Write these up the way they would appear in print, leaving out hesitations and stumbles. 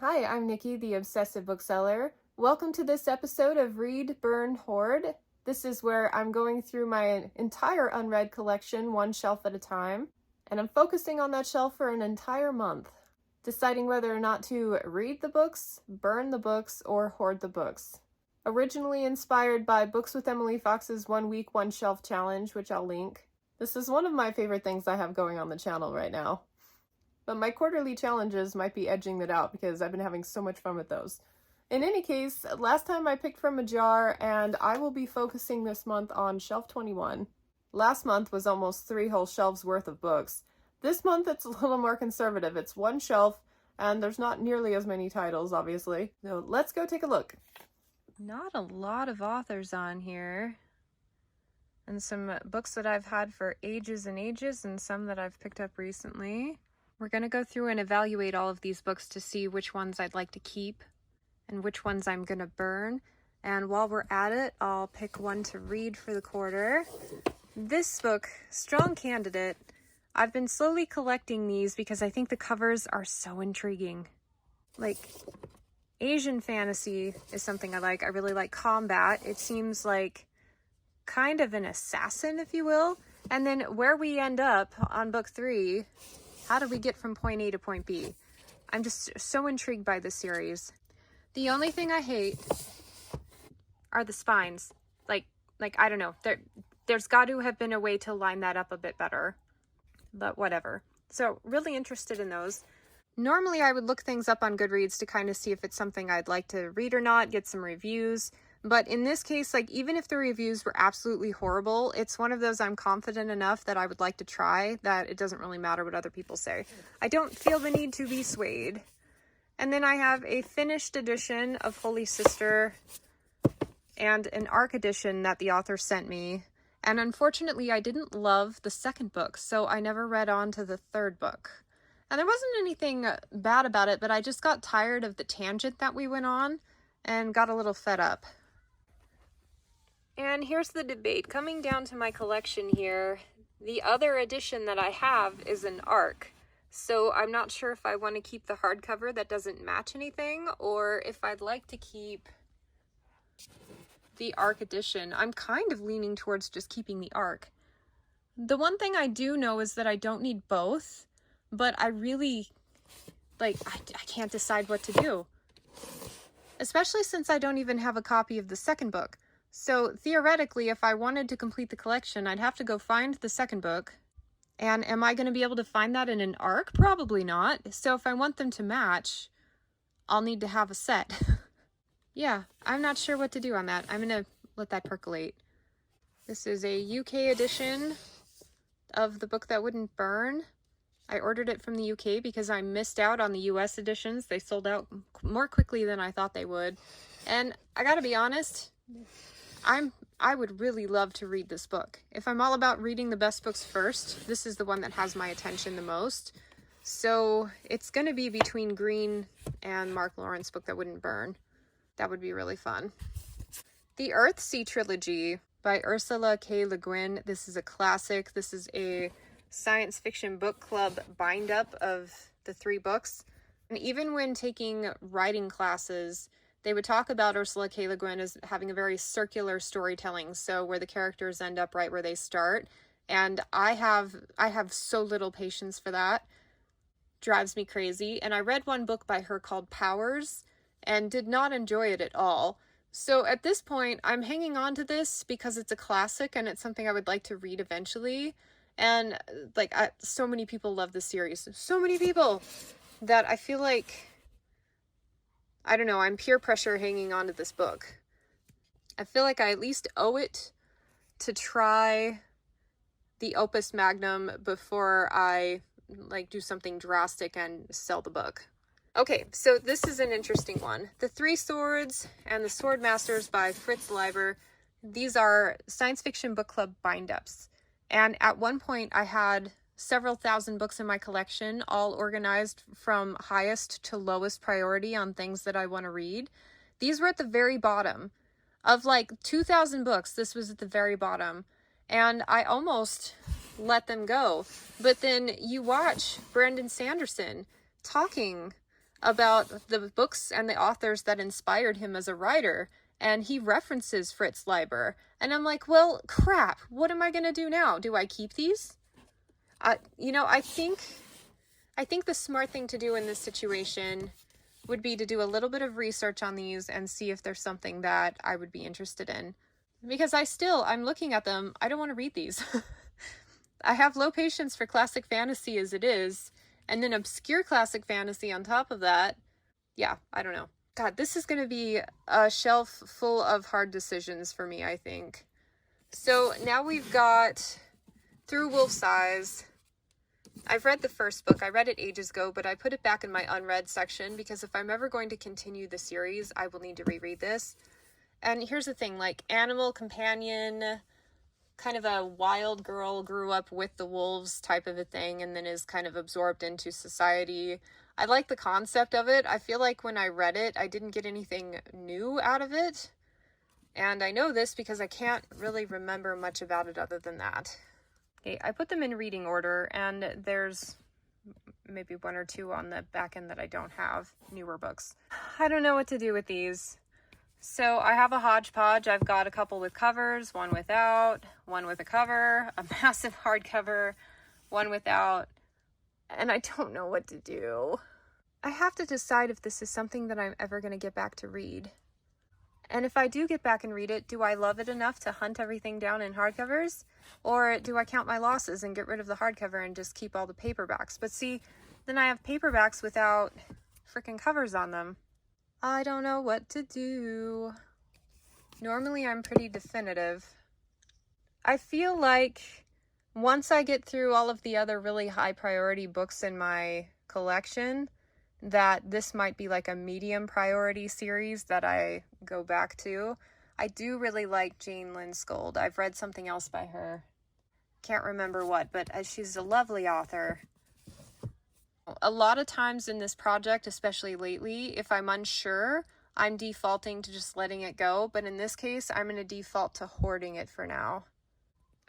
Hi, I'm Niki, the Obsessive Bookseller. Welcome to this episode of Read, Burn, Hoard. This is where I'm going through my entire unread collection one shelf at a time, and I'm focusing on that shelf for an entire month, deciding whether or not to read the books, burn the books, or hoard the books. Originally inspired by Books with Emily Fox's 1 Week, 1 Shelf challenge, which I'll link. This is one of my favorite things I have going on the channel right now. But my quarterly challenges might be edging that out because I've been having so much fun with those. In any case, last time I picked from a jar, and I will be focusing this month on shelf 21. Last month was almost 3 whole shelves worth of books. This month it's a little more conservative. It's 1 shelf, and there's not nearly as many titles, obviously. So let's go take a look. Not a lot of authors on here. And some books that I've had for ages and ages, and some that I've picked up recently. We're going to go through and evaluate all of these books to see which ones I'd like to keep and which ones I'm going to burn. And while we're at it, I'll pick one to read for the quarter. This book, strong candidate. I've been slowly collecting these because I think the covers are so intriguing. Like, Asian fantasy is something I like. I really like combat. It seems like kind of an assassin, if you will. And then where we end up on book 3... how do we get from point A to point B? I'm just so intrigued by this series. The only thing I hate are the spines. Like I don't know. There's got to have been a way to line that up a bit better. But whatever. So really interested in those. Normally I would look things up on Goodreads to kind of see if it's something I'd like to read or not, get some reviews. But in this case, like, even if the reviews were absolutely horrible, it's one of those I'm confident enough that I would like to try that it doesn't really matter what other people say. I don't feel the need to be swayed. And then I have a finished edition of Holy Sister and an ARC edition that the author sent me. And unfortunately, I didn't love the second book, so I never read on to the third book. And there wasn't anything bad about it, but I just got tired of the tangent that we went on and got a little fed up. And here's the debate. Coming down to my collection here, the other edition that I have is an ARC. So I'm not sure if I want to keep the hardcover that doesn't match anything, or if I'd like to keep the ARC edition. I'm kind of leaning towards just keeping the ARC. The one thing I do know is that I don't need both, but I really, I can't decide what to do. Especially since I don't even have a copy of the second book. So theoretically, if I wanted to complete the collection, I'd have to go find the second book. And am I going to be able to find that in an ARC? Probably not. So if I want them to match, I'll need to have a set. Yeah, I'm not sure what to do on that. I'm going to let that percolate. This is a UK edition of The Book That Wouldn't Burn. I ordered it from the UK because I missed out on the US editions. They sold out more quickly than I thought they would. And I gotta be honest, I would really love to read this book. If I'm all about reading the best books first, this is the one that has my attention the most. So it's gonna be between Green and Mark Lawrence's Book That Wouldn't Burn. That would be really fun. The Earthsea Trilogy by Ursula K. Le Guin. This is a classic. This is a science fiction book club bind up of the 3 books. And even when taking writing classes, they would talk about Ursula K. Le Guin as having a very circular storytelling, so where the characters end up right where they start. And I have so little patience for that. Drives me crazy. And I read one book by her called Powers and did not enjoy it at all. So at this point, I'm hanging on to this because it's a classic and it's something I would like to read eventually. And so many people love this series. So many people that I feel like, I don't know, I'm peer pressure hanging on to this book. I feel like I at least owe it to try the opus magnum before I do something drastic and sell the book. Okay, so this is an interesting one. The Three Swords and the Sword Masters by Fritz Leiber. These are science fiction book club bind-ups. And at one point I had several thousand books in my collection, all organized from highest to lowest priority on things that I want to read. These were at the very bottom. Of 2,000 books, this was at the very bottom. And I almost let them go. But then you watch Brandon Sanderson talking about the books and the authors that inspired him as a writer. And he references Fritz Leiber. And I'm like, well, crap, what am I going to do now? Do I keep these? You know, I think the smart thing to do in this situation would be to do a little bit of research on these and see if there's something that I would be interested in. Because I'm looking at them, I don't want to read these. I have low patience for classic fantasy as it is, and then obscure classic fantasy on top of that. Yeah, I don't know. God, this is going to be a shelf full of hard decisions for me, I think. So now we've got Through Wolf's Eyes. I've read the first book. I read it ages ago, but I put it back in my unread section because if I'm ever going to continue the series, I will need to reread this. And here's the thing, like, animal companion, kind of a wild girl, grew up with the wolves type of a thing, and then is kind of absorbed into society. I like the concept of it. I feel like when I read it, I didn't get anything new out of it. And I know this because I can't really remember much about it other than that. Okay, I put them in reading order, and there's maybe one or two on the back end that I don't have, newer books. I don't know what to do with these. So I have a hodgepodge. I've got a couple with covers, one without, one with a cover, a massive hardcover, one without, and I don't know what to do. I have to decide if this is something that I'm ever going to get back to read. And if I do get back and read it, do I love it enough to hunt everything down in hardcovers? Or do I count my losses and get rid of the hardcover and just keep all the paperbacks? But see, then I have paperbacks without freaking covers on them. I don't know what to do. Normally I'm pretty definitive. I feel like once I get through all of the other really high priority books in my collection, that this might be like a medium priority series that I go back to. I do really like Jane Lindskold. I've read something else by her. Can't remember what, but she's a lovely author. A lot of times in this project, especially lately, if I'm unsure, I'm defaulting to just letting it go. But in this case, I'm going to default to hoarding it for now.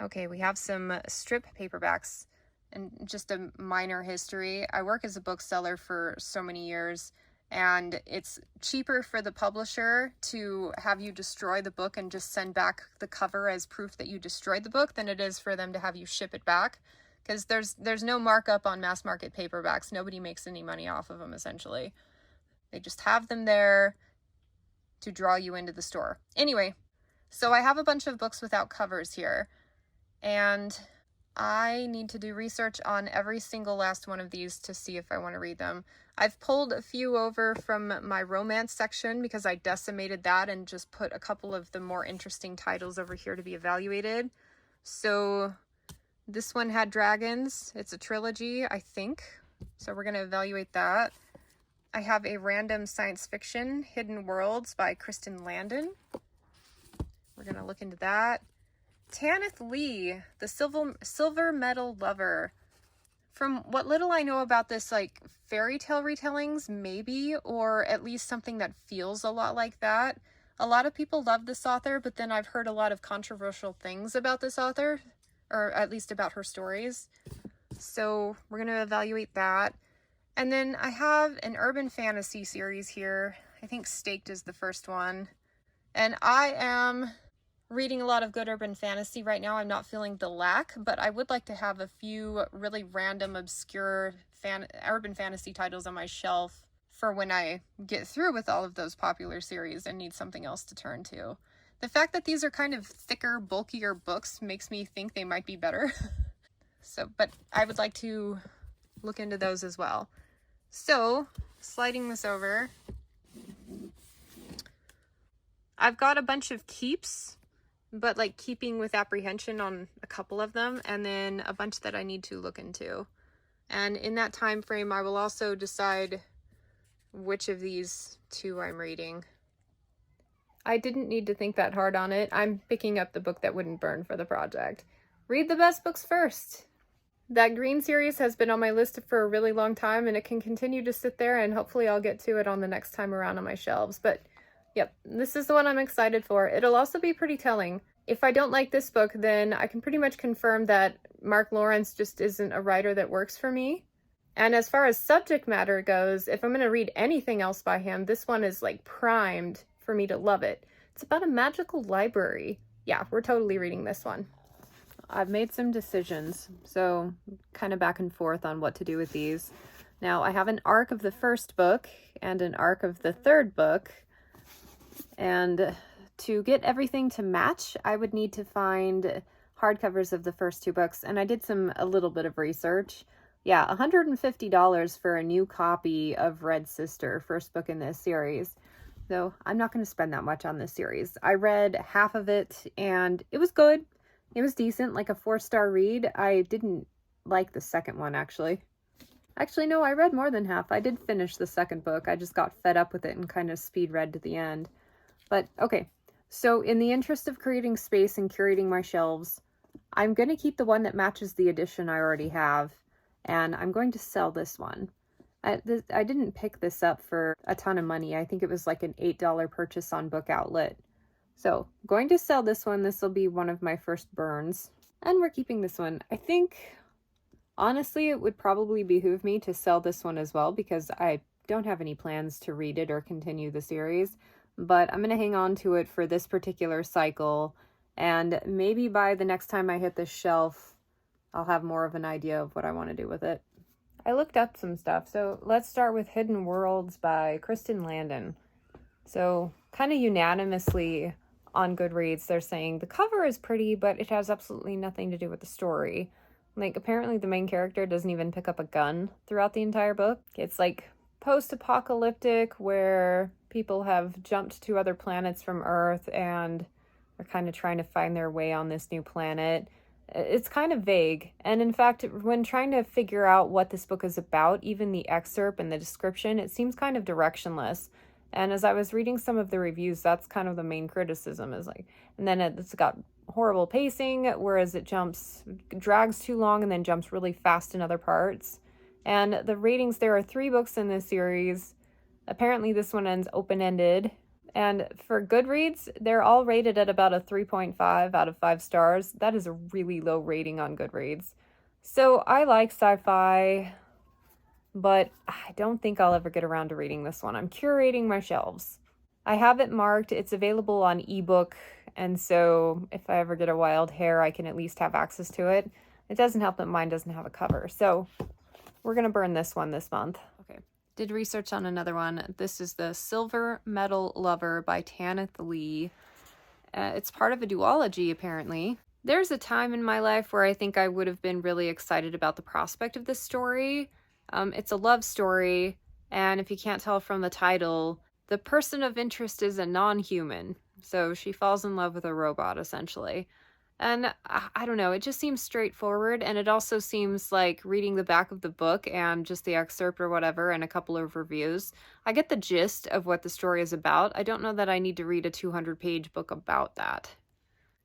Okay, we have some strip paperbacks. And just a minor history, I work as a bookseller for so many years, and it's cheaper for the publisher to have you destroy the book and just send back the cover as proof that you destroyed the book than it is for them to have you ship it back, because there's no markup on mass market paperbacks. Nobody makes any money off of them, essentially. They just have them there to draw you into the store. Anyway, so I have a bunch of books without covers here, and I need to do research on every single last one of these to see if I want to read them. I've pulled a few over from my romance section because I decimated that and just put a couple of the more interesting titles over here to be evaluated. So this one had dragons. It's a trilogy, I think. So we're going to evaluate that. I have a random science fiction, Hidden Worlds by Kristen Landon. We're going to look into that. Tanith Lee, The Silver Medal Lover. From what little I know about this, like, fairy tale retellings, maybe, or at least something that feels a lot like that. A lot of people love this author, but then I've heard a lot of controversial things about this author, or at least about her stories. So we're going to evaluate that. And then I have an urban fantasy series here. I think Staked is the first one. And I am reading a lot of good urban fantasy right now. I'm not feeling the lack, but I would like to have a few really random, obscure urban fantasy titles on my shelf for when I get through with all of those popular series and need something else to turn to. The fact that these are kind of thicker, bulkier books makes me think they might be better. But I would like to look into those as well. So, sliding this over, I've got a bunch of keeps, but like keeping with apprehension on a couple of them, and then a bunch that I need to look into. And in that time frame, I will also decide which of these two I'm reading. I didn't need to think that hard on it. I'm picking up the book that wouldn't burn for the project. Read the best books first. That green series has been on my list for a really long time, and it can continue to sit there, and hopefully I'll get to it on the next time around on my shelves. But yep, this is the one I'm excited for. It'll also be pretty telling. If I don't like this book, then I can pretty much confirm that Mark Lawrence just isn't a writer that works for me. And as far as subject matter goes, if I'm going to read anything else by him, this one is like primed for me to love it. It's about a magical library. Yeah, we're totally reading this one. I've made some decisions, so kind of back and forth on what to do with these. Now, I have an arc of the first book and an arc of the third book, and to get everything to match, I would need to find hardcovers of the first two books, and I did a little bit of research. Yeah, $150 for a new copy of Red Sister, first book in this series. So I'm not going to spend that much on this series. I read half of it, and it was good. It was decent, like a 4-star read. I didn't like the second one, actually. Actually, no, I read more than half. I did finish the second book. I just got fed up with it and kind of speed read to the end. But, okay. So, in the interest of creating space and curating my shelves, I'm going to keep the one that matches the edition I already have, and I'm going to sell this one. I didn't pick this up for a ton of money. I think it was like an $8 purchase on Book Outlet. So, I'm going to sell this one. This will be one of my first burns. And we're keeping this one. I think, honestly, it would probably behoove me to sell this one as well because I don't have any plans to read it or continue the series. But I'm going to hang on to it for this particular cycle. And maybe by the next time I hit this shelf, I'll have more of an idea of what I want to do with it. I looked up some stuff. So let's start with Hidden Worlds by Kristen Landon. So kind of unanimously on Goodreads, they're saying the cover is pretty, but it has absolutely nothing to do with the story. Like, apparently the main character doesn't even pick up a gun throughout the entire book. It's like post-apocalyptic where people have jumped to other planets from Earth and are kind of trying to find their way on this new planet. It's kind of vague. And in fact, when trying to figure out what this book is about, even the excerpt and the description, it seems kind of directionless. And as I was reading some of the reviews, that's kind of the main criticism is like, and then it's got horrible pacing, whereas it drags too long and then jumps really fast in other parts. And the ratings, there are 3 books in this series. Apparently this one ends open-ended. And for Goodreads, they're all rated at about a 3.5 out of 5 stars. That is a really low rating on Goodreads. So I like sci-fi, but I don't think I'll ever get around to reading this one. I'm curating my shelves. I have it marked. It's available on ebook, and so if I ever get a wild hair, I can at least have access to it. It doesn't help that mine doesn't have a cover, so we're going to burn this one this month. Okay. Did research on another one. This is the Silver Medal Lover by Tanith Lee. It's part of a duology, apparently. There's a time in my life where I think I would have been really excited about the prospect of this story. It's a love story, and if you can't tell from the title, the person of interest is a non-human. So she falls in love with a robot, essentially. And I don't know, it just seems straightforward, and it also seems like reading the back of the book and just the excerpt or whatever and a couple of reviews, I get the gist of what the story is about. I don't know that I need to read a 200-page book about that.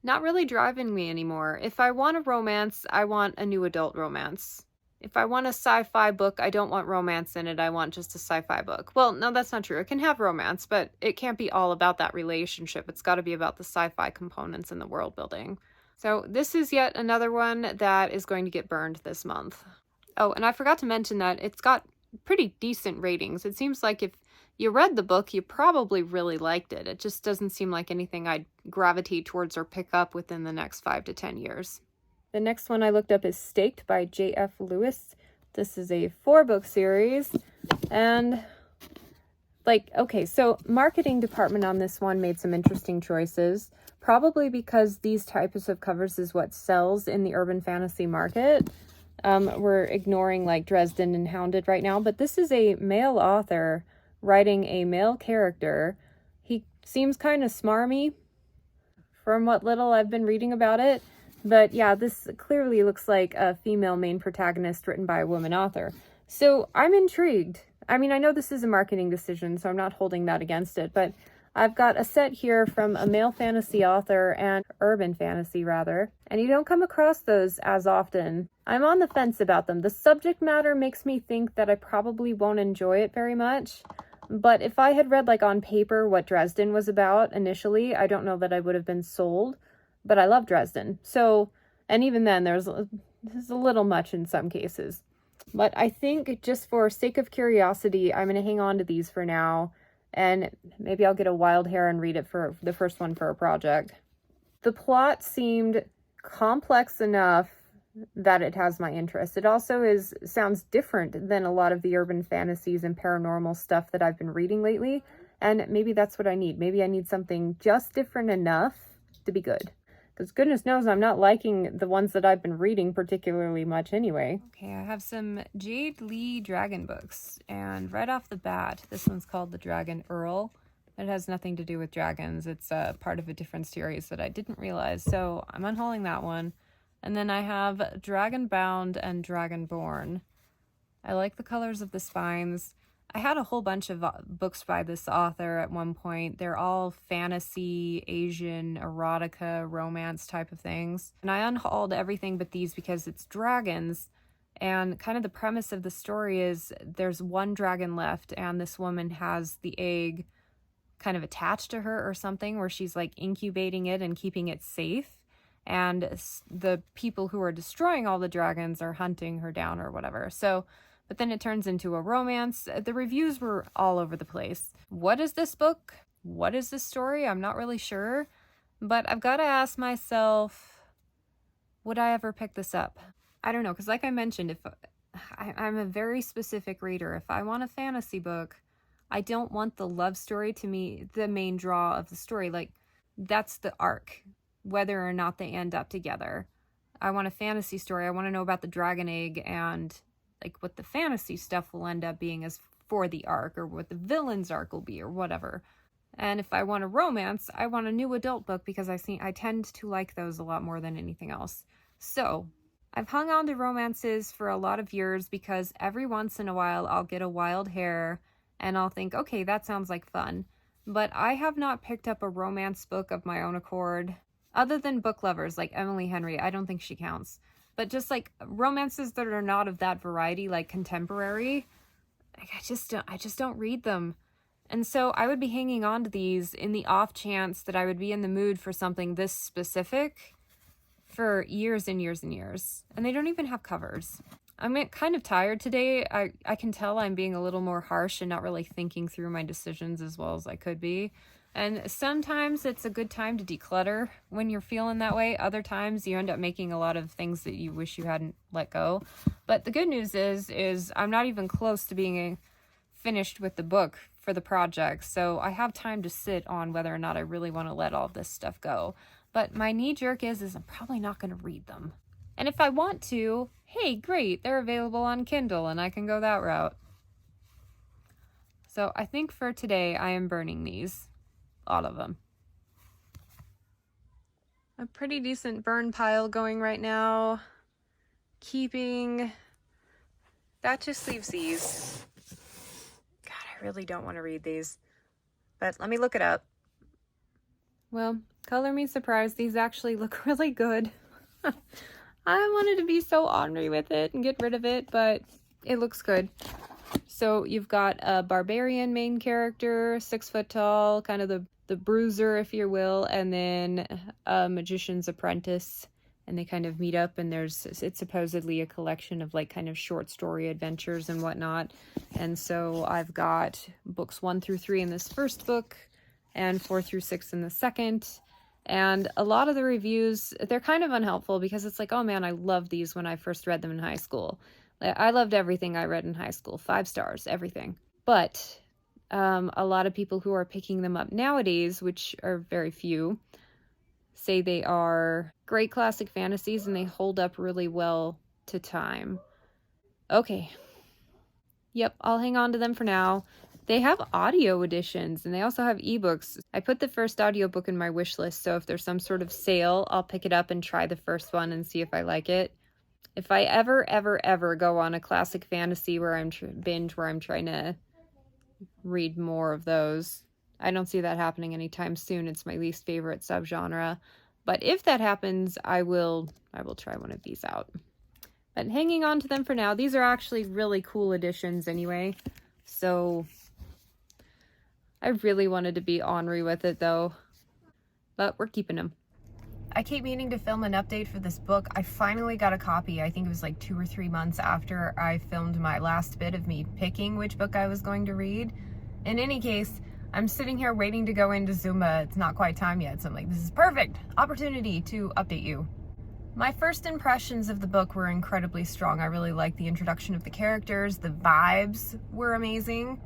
Not really driving me anymore. If I want a romance, I want a new adult romance. If I want a sci-fi book, I don't want romance in it. I want just a sci-fi book. Well, no, that's not true. It can have romance, but it can't be all about that relationship. It's got to be about the sci-fi components in the world building. So this is yet another one that is going to get burned this month. Oh, and I forgot to mention that it's got pretty decent ratings. It seems like if you read the book, you probably really liked it. It just doesn't seem like anything I'd gravitate towards or pick up within the next 5 to 10 years. The next one I looked up is Staked by J.F. Lewis. This is a 4-book series. And, okay, so marketing department on this one made some interesting choices. Probably because these types of covers is what sells in the urban fantasy market. We're ignoring, Dresden and Hounded right now. But this is a male author writing a male character. He seems kind of smarmy from what little I've been reading about it. But yeah, this clearly looks like a female main protagonist written by a woman author. So I'm intrigued. I mean, I know this is a marketing decision, so I'm not holding that against it. But I've got a set here from a male fantasy author and urban fantasy, rather. And you don't come across those as often. I'm on the fence about them. The subject matter makes me think that I probably won't enjoy it very much. But if I had read, on paper what Dresden was about initially, I don't know that I would have been sold. But I love Dresden. So, and even then, this is a little much in some cases. But I think just for sake of curiosity, I'm going to hang on to these for now. And maybe I'll get a wild hair and read it for the first one for a project. The plot seemed complex enough that it has my interest. It also sounds different than a lot of the urban fantasies and paranormal stuff that I've been reading lately. And maybe that's what I need. Maybe I need something just different enough to be good. Because goodness knows I'm not liking the ones that I've been reading particularly much anyway. Okay, I have some Jade Lee Dragon books. And right off the bat, this one's called The Dragon Earl. It has nothing to do with dragons. It's part of a different series that I didn't realize. So I'm unhauling that one. And then I have Dragonbound and Dragonborn. I like the colors of the spines. I had a whole bunch of books by this author at one point. They're all fantasy, Asian, erotica, romance type of things. And I unhauled everything but these because it's dragons. And kind of the premise of the story is there's one dragon left, and this woman has the egg kind of attached to her or something, where she's like incubating it and keeping it safe. And the people who are destroying all the dragons are hunting her down or whatever. So, but then it turns into a romance. The reviews were all over the place. What is this book? What is this story? I'm not really sure. But I've got to ask myself, would I ever pick this up? I don't know, because like I mentioned, if I'm a very specific reader. If I want a fantasy book, I don't want the love story to me, the main draw of the story. Like, that's the arc, whether or not they end up together. I want a fantasy story. I want to know about the dragon egg and like what the fantasy stuff will end up being as for the arc, or what the villain's arc will be, or whatever. And if I want a romance, I want a new adult book, because I tend to like those a lot more than anything else. So I've hung on to romances for a lot of years because every once in a while I'll get a wild hair and I'll think, okay, that sounds like fun. But I have not picked up a romance book of my own accord, other than book lovers like Emily Henry. I don't think she counts. But just like romances that are not of that variety, like contemporary, like I just don't read them. And so I would be hanging on to these in the off chance that I would be in the mood for something this specific for years and years and years. And they don't even have covers. I'm kind of tired today. I can tell I'm being a little more harsh and not really thinking through my decisions as well as I could be. And sometimes it's a good time to declutter when you're feeling that way. Other times you end up making a lot of things that you wish you hadn't let go. But the good news is I'm not even close to being finished with the book for the project. So I have time to sit on whether or not I really want to let all this stuff go. But my knee jerk is I'm probably not going to read them. And if I want to, hey, great, they're available on Kindle and I can go that route. So I think for today I am burning these. All of them. A pretty decent burn pile going right now. That just leaves these. God, I really don't want to read these. But let me look it up. Well, color me surprised. These actually look really good. I wanted to be so ornery with it and get rid of it, but it looks good. So you've got a barbarian main character, 6 foot tall, kind of the bruiser, if you will, and then a magician's apprentice, and they kind of meet up, and it's supposedly a collection of like kind of short story adventures and whatnot. And so I've got books 1 through 3 in this first book and 4 through 6 in the second. And a lot of the reviews, they're kind of unhelpful because it's like, oh man, I loved these when I first read them in high school. I loved everything I read in high school, 5 stars, everything. But a lot of people who are picking them up nowadays, which are very few, say they are great classic fantasies and they hold up really well to time. Okay. Yep, I'll hang on to them for now. They have audio editions and they also have ebooks. I put the first audiobook in my wish list, so if there's some sort of sale, I'll pick it up and try the first one and see if I like it. If I ever go on a classic fantasy where I'm where I'm trying to read more of those, I don't see that happening anytime soon. It's my least favorite subgenre. But if that happens, I will try one of these out. But hanging on to them for now. These are actually really cool editions anyway. So I really wanted to be ornery with it though. But we're keeping them. I keep meaning to film an update for this book. I finally got a copy. I think it was like 2 or 3 months after I filmed my last bit of me picking which book I was going to read. In any case, I'm sitting here waiting to go into Zumba. It's not quite time yet, so I'm like, this is perfect opportunity to update you. My first impressions of the book were incredibly strong. I really liked the introduction of the characters. The vibes were amazing.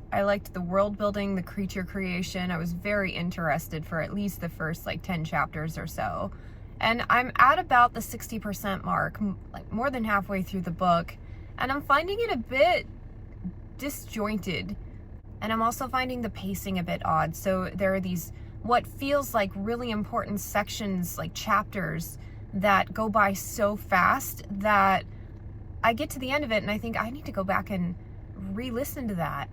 I liked the world building, the creature creation. I was very interested for at least the first like 10 chapters or so. And I'm at about the 60% mark, like more than halfway through the book. And I'm finding it a bit disjointed. And I'm also finding the pacing a bit odd. So there are these, what feels like really important sections, like chapters, that go by so fast that I get to the end of it and I think I need to go back and re-listen to that.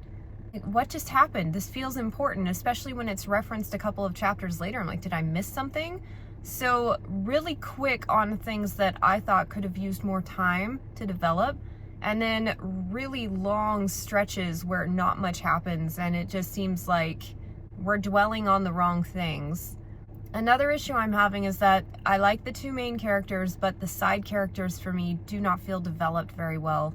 What just happened? This feels important, especially when it's referenced a couple of chapters later. I'm like, did I miss something? So really quick on things that I thought could have used more time to develop, and then really long stretches where not much happens and it just seems like we're dwelling on the wrong things. Another issue I'm having is that I like the 2 main characters, but the side characters for me do not feel developed very well.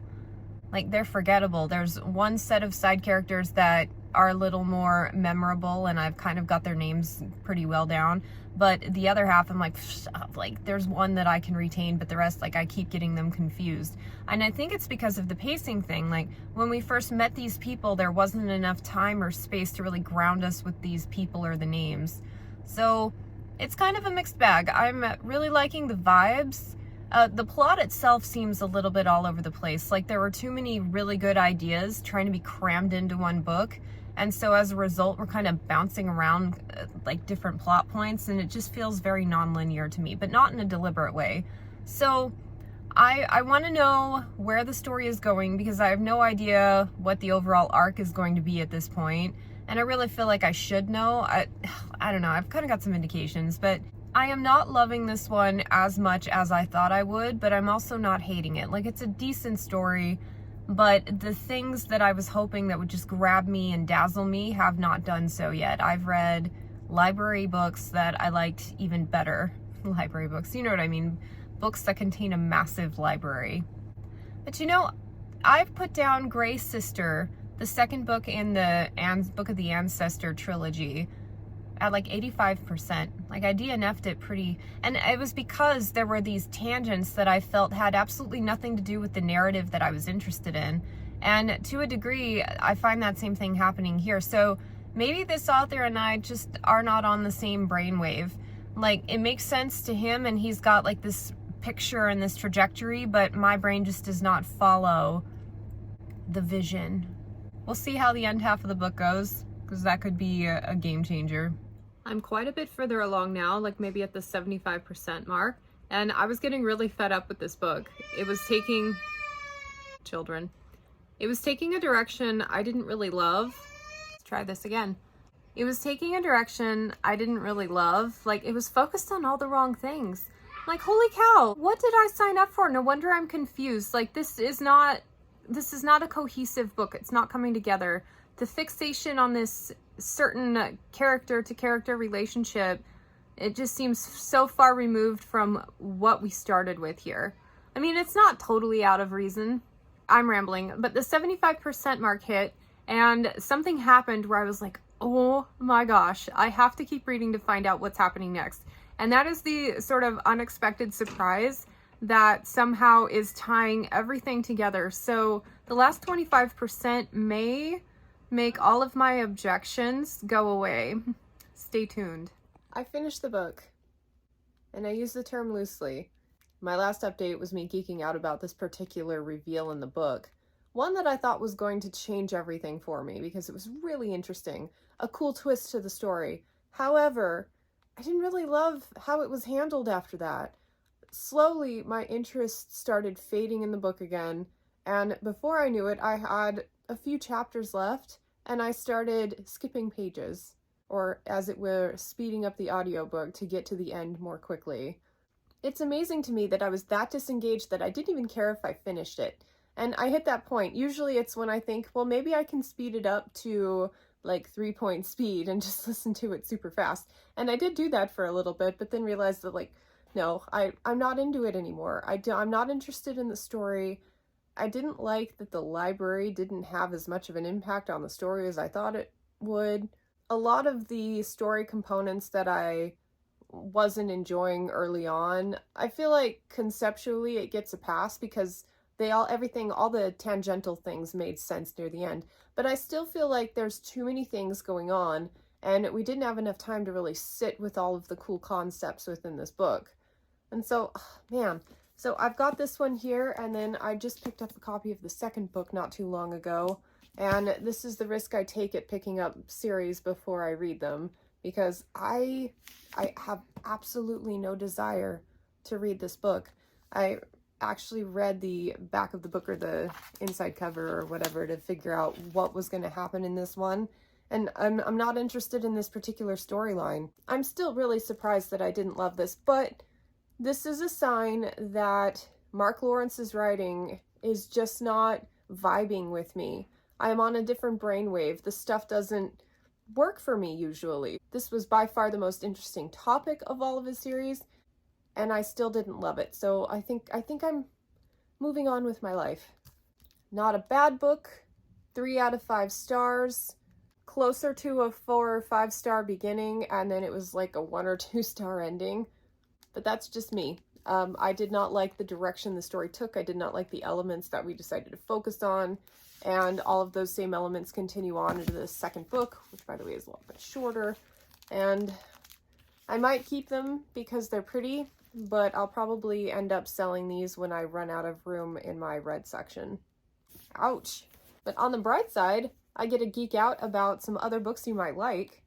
Like, they're forgettable. There's one set of side characters that are a little more memorable and I've kind of got their names pretty well down, but the other half I'm like there's one that I can retain, but the rest, like, I keep getting them confused. And I think it's because of the pacing thing. Like, when we first met these people, there wasn't enough time or space to really ground us with these people or the names. So it's kind of a mixed bag. I'm really liking the vibes. The plot itself seems a little bit all over the place. Like, there were too many really good ideas trying to be crammed into one book. And so as a result, we're kind of bouncing around like different plot points, and it just feels very non-linear to me, but not in a deliberate way. So I want to know where the story is going, because I have no idea what the overall arc is going to be at this point. And I really feel like I should know. I don't know. I've kind of got some indications, but I am not loving this one as much as I thought I would, but I'm also not hating it. Like, it's a decent story, but the things that I was hoping that would just grab me and dazzle me have not done so yet. I've read library books that I liked even better. Library books, you know what I mean? Books that contain a massive library. But you know, I've put down Grey Sister, the second book in the Book of the Ancestor trilogy, at like 85%. Like, I DNF'd it pretty, and it was because there were these tangents that I felt had absolutely nothing to do with the narrative that I was interested in. And to a degree, I find that same thing happening here. So maybe this author and I just are not on the same brainwave. Like, it makes sense to him and he's got like this picture and this trajectory, but my brain just does not follow the vision. We'll see how the end half of the book goes, because that could be a game changer. I'm quite a bit further along now, like maybe at the 75% mark, and I was getting really fed up with this book. It was taking It was taking a direction I didn't really love. Let's try this again. It was taking a direction I didn't really love. Like, it was focused on all the wrong things. Like, holy cow, what did I sign up for? No wonder I'm confused. Like, this is not a cohesive book. It's not coming together. The fixation on this certain character-to-character relationship, it just seems so far removed from what we started with here. I mean, it's not totally out of reason. I'm rambling, but the 75% mark hit, and something happened where I was like, oh my gosh, I have to keep reading to find out what's happening next. And that is the sort of unexpected surprise that somehow is tying everything together. So the last 25% may make all of my objections go away. Stay tuned. I finished the book, and I use the term loosely. My last update was me geeking out about this particular reveal in the book, one that I thought was going to change everything for me because it was really interesting, a cool twist to the story. However, I didn't really love how it was handled after that. Slowly, my interest started fading in the book again, and before I knew it, I had a few chapters left, and I started skipping pages, or as it were, speeding up the audiobook to get to the end more quickly. It's amazing to me that I was that disengaged that I didn't even care if I finished it. And I hit that point. Usually it's when I think, well, maybe I can speed it up to like 3-point speed and just listen to it super fast. And I did do that for a little bit, but then realized that like, no, I'm not into it anymore. I'm not interested in the story. I didn't like that the library didn't have as much of an impact on the story as I thought it would. A lot of the story components that I wasn't enjoying early on, I feel like conceptually it gets a pass because all the tangential things made sense near the end. But I still feel like there's too many things going on, and we didn't have enough time to really sit with all of the cool concepts within this book. And so, man, so I've got this one here, and then I just picked up a copy of the second book not too long ago. And this is the risk I take at picking up series before I read them, because I have absolutely no desire to read this book. I actually read the back of the book or the inside cover or whatever to figure out what was going to happen in this one. And I'm not interested in this particular storyline. I'm still really surprised that I didn't love this, but this is a sign that Mark Lawrence's writing is just not vibing with me. I am on a different brainwave. The stuff doesn't work for me usually. This was by far the most interesting topic of all of his series, and I still didn't love it. So I think I'm moving on with my life. Not a bad book. 3 out of 5 stars. Closer to a 4 or 5 star beginning, and then it was like a 1 or 2 star ending. But that's just me. I did not like the direction the story took. I did not like the elements that we decided to focus on. And all of those same elements continue on into the second book, which by the way is a little bit shorter. And I might keep them because they're pretty, but I'll probably end up selling these when I run out of room in my red section. Ouch. But on the bright side, I get to geek out about some other books you might like.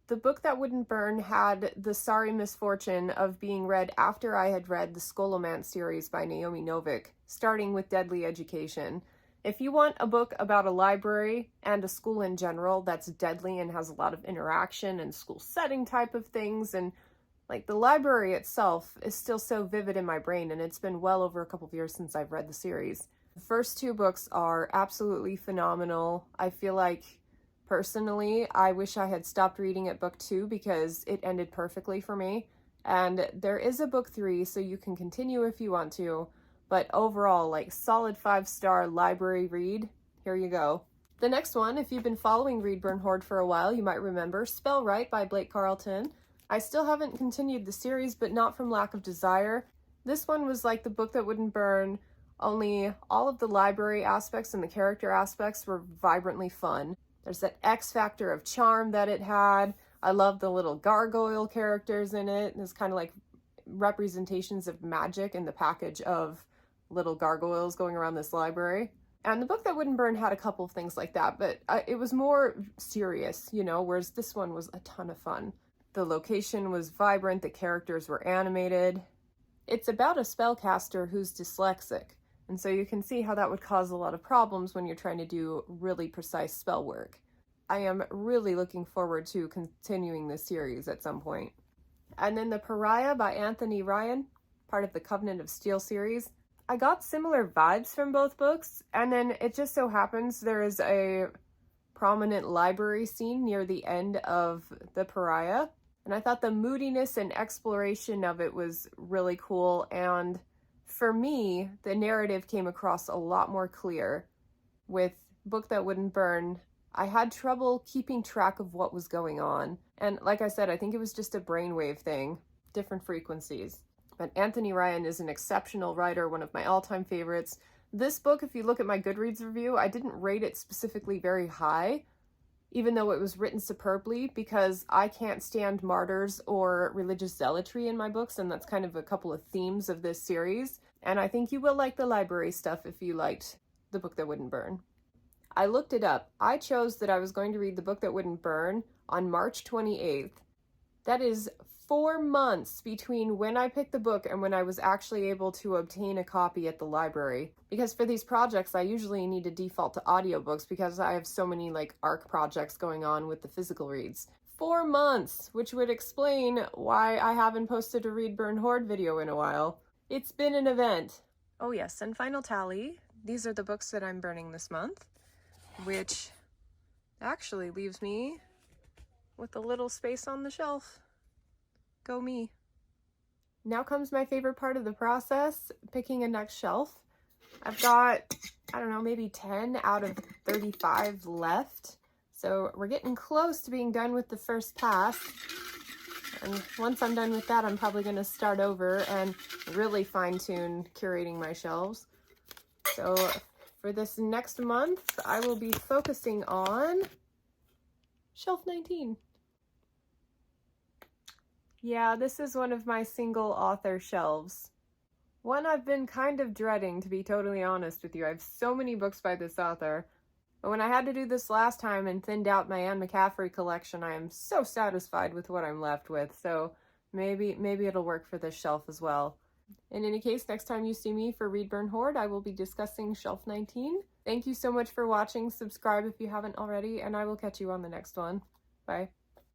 The Book That Wouldn't Burn had the sorry misfortune of being read after I had read the Scholomance series by Naomi Novik, starting with Deadly Education. If you want a book about a library and a school in general that's deadly and has a lot of interaction and school setting type of things, and like the library itself is still so vivid in my brain, and it's been well over a couple of years since I've read the series. The first 2 books are absolutely phenomenal. I feel like, personally, I wish I had stopped reading at book 2 because it ended perfectly for me. And there is a book 3, so you can continue if you want to. But overall, like, solid 5-star library read. Here you go. The next one, if you've been following Read Burn Hoard for a while, you might remember Spell Right by Blake Carlton. I still haven't continued the series, but not from lack of desire. This one was like The Book That Wouldn't Burn, only all of the library aspects and the character aspects were vibrantly fun. There's that X factor of charm that it had. I love the little gargoyle characters in it. There's kind of like representations of magic in the package of little gargoyles going around this library. And The Book That Wouldn't Burn had a couple of things like that, but it was more serious, you know, whereas this one was a ton of fun. The location was vibrant, the characters were animated. It's about a spellcaster who's dyslexic, and so you can see how that would cause a lot of problems when you're trying to do really precise spell work. I am really looking forward to continuing this series at some point. And then The Pariah by Anthony Ryan, part of the Covenant of Steel series. I got similar vibes from both books, and then it just so happens there is a prominent library scene near the end of The Pariah, and I thought the moodiness and exploration of it was really cool, and for me, the narrative came across a lot more clear. With Book That Wouldn't Burn, I had trouble keeping track of what was going on, and like I said, I think it was just a brainwave thing, different frequencies. But Anthony Ryan is an exceptional writer, one of my all-time favorites. This book, if you look at my Goodreads review, I didn't rate it specifically very high, even though it was written superbly, because I can't stand martyrs or religious zealotry in my books, and that's kind of a couple of themes of this series. And I think you will like the library stuff if you liked The Book That Wouldn't Burn. I looked it up. I chose that I was going to read The Book That Wouldn't Burn on March 28th. That is 4 months between when I picked the book and when I was actually able to obtain a copy at the library. Because for these projects, I usually need to default to audiobooks because I have so many like ARC projects going on with the physical reads. 4 months, which would explain why I haven't posted a Read Burn Hoard video in a while. It's been an event. Oh yes, and final tally. These are the books that I'm burning this month, which actually leaves me with a little space on the shelf. Go me. Now comes my favorite part of the process, picking a next shelf. I've got, I don't know, maybe 10 out of 35 left. So we're getting close to being done with the first pass. And once I'm done with that, I'm probably going to start over and really fine-tune curating my shelves. So for this next month, I will be focusing on shelf 19. Yeah, this is one of my single author shelves. One I've been kind of dreading, to be totally honest with you. I have so many books by this author. But when I had to do this last time and thinned out my Anne McCaffrey collection, I am so satisfied with what I'm left with. So maybe it'll work for this shelf as well. In any case, next time you see me for Read, Burn, Hoard, I will be discussing shelf 19. Thank you so much for watching. Subscribe if you haven't already, and I will catch you on the next one. Bye.